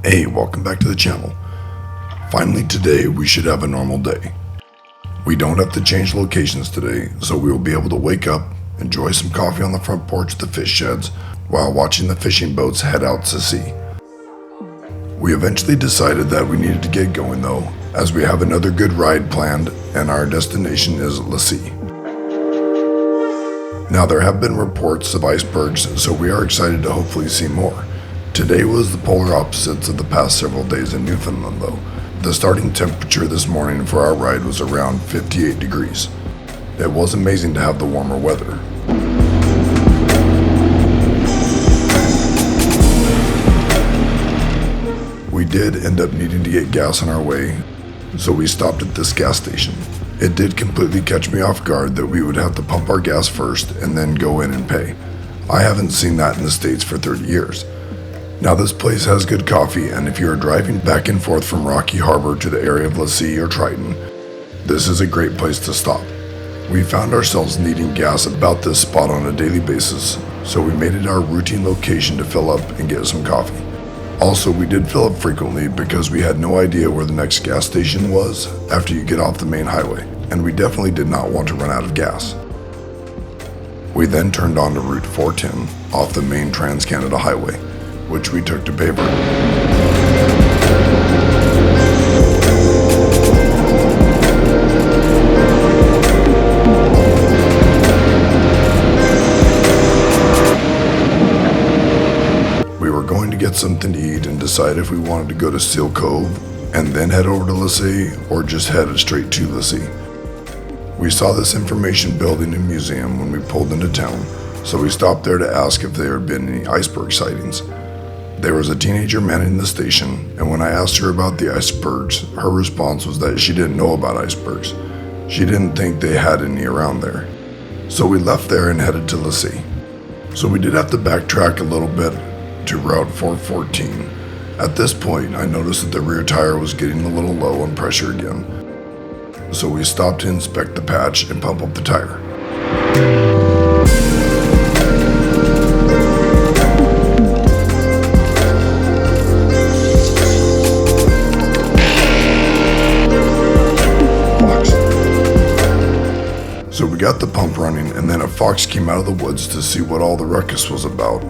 Hey, welcome back to the channel. Finally today we should have a normal day. We don't have to change locations today, so we will be able to wake up, enjoy some coffee on the front porch of the fish sheds, while watching the fishing boats head out to sea. We eventually decided that we needed to get going though, as we have another good ride planned and our destination is Scie. Now there have been reports of icebergs, so we are excited to hopefully see more. Today was the polar opposites of the past several days in Newfoundland though. The starting temperature this morning for our ride was around 58 degrees. It was amazing to have the warmer weather. We did end up needing to get gas on our way, so we stopped at this gas station. It did completely catch me off guard that we would have to pump our gas first and then go in and pay. I haven't seen that in the States for 30 years. Now this place has good coffee, and if you are driving back and forth from Rocky Harbour to the area of Scie or Triton, this is a great place to stop. We found ourselves needing gas about this spot on a daily basis, so we made it our routine location to fill up and get some coffee. Also, we did fill up frequently because we had no idea where the next gas station was after you get off the main highway, and we definitely did not want to run out of gas. We then turned on to Route 410 off the main Trans-Canada Highway, which we took to Harbour. We were going to get something to eat and decide if we wanted to go to Seal Cove and then head over to Scie or just head straight to Scie. We saw this information building and museum when we pulled into town, so we stopped there to ask if there had been any iceberg sightings. There was a teenager manning the station, and when I asked her about the icebergs, her response was that she didn't know about icebergs. She didn't think they had any around there. So we left there and headed to Scie. So we did have to backtrack a little bit to Route 414. At this point, I noticed that the rear tire was getting a little low on pressure again. So we stopped to inspect the patch and pump up the tire. So we got the pump running, and then a fox came out of the woods to see what all the ruckus was about.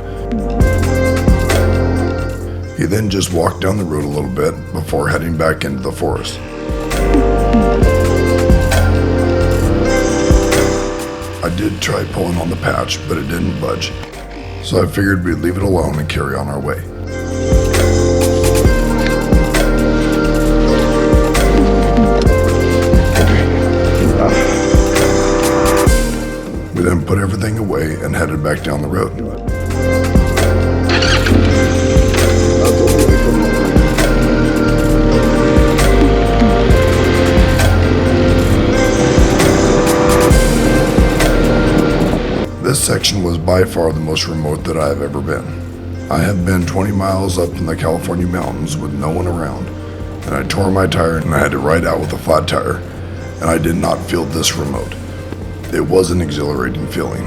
He then just walked down the road a little bit before heading back into the forest. I did try pulling on the patch, but it didn't budge, so I figured we'd leave it alone and carry on our way. We then put everything away and headed back down the road. This section was by far the most remote that I have ever been. I have been 20 miles up in the California mountains with no one around, and I tore my tire and I had to ride out with a flat tire, and I did not feel this remote. It was an exhilarating feeling.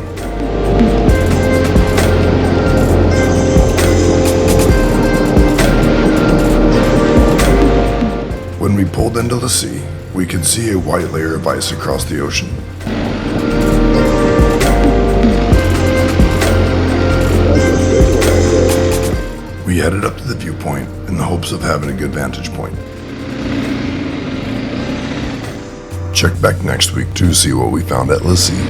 When we pulled into Scie, we could see a white layer of ice across the ocean. We headed up to the viewpoint in the hopes of having a good vantage point. Check back next week to see what we found at Scie.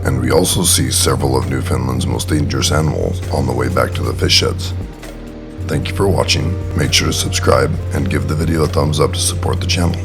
And we also see several of Newfoundland's most dangerous animals on the way back to the fish sheds. Thank you for watching. Make sure to subscribe and give the video a thumbs up to support the channel.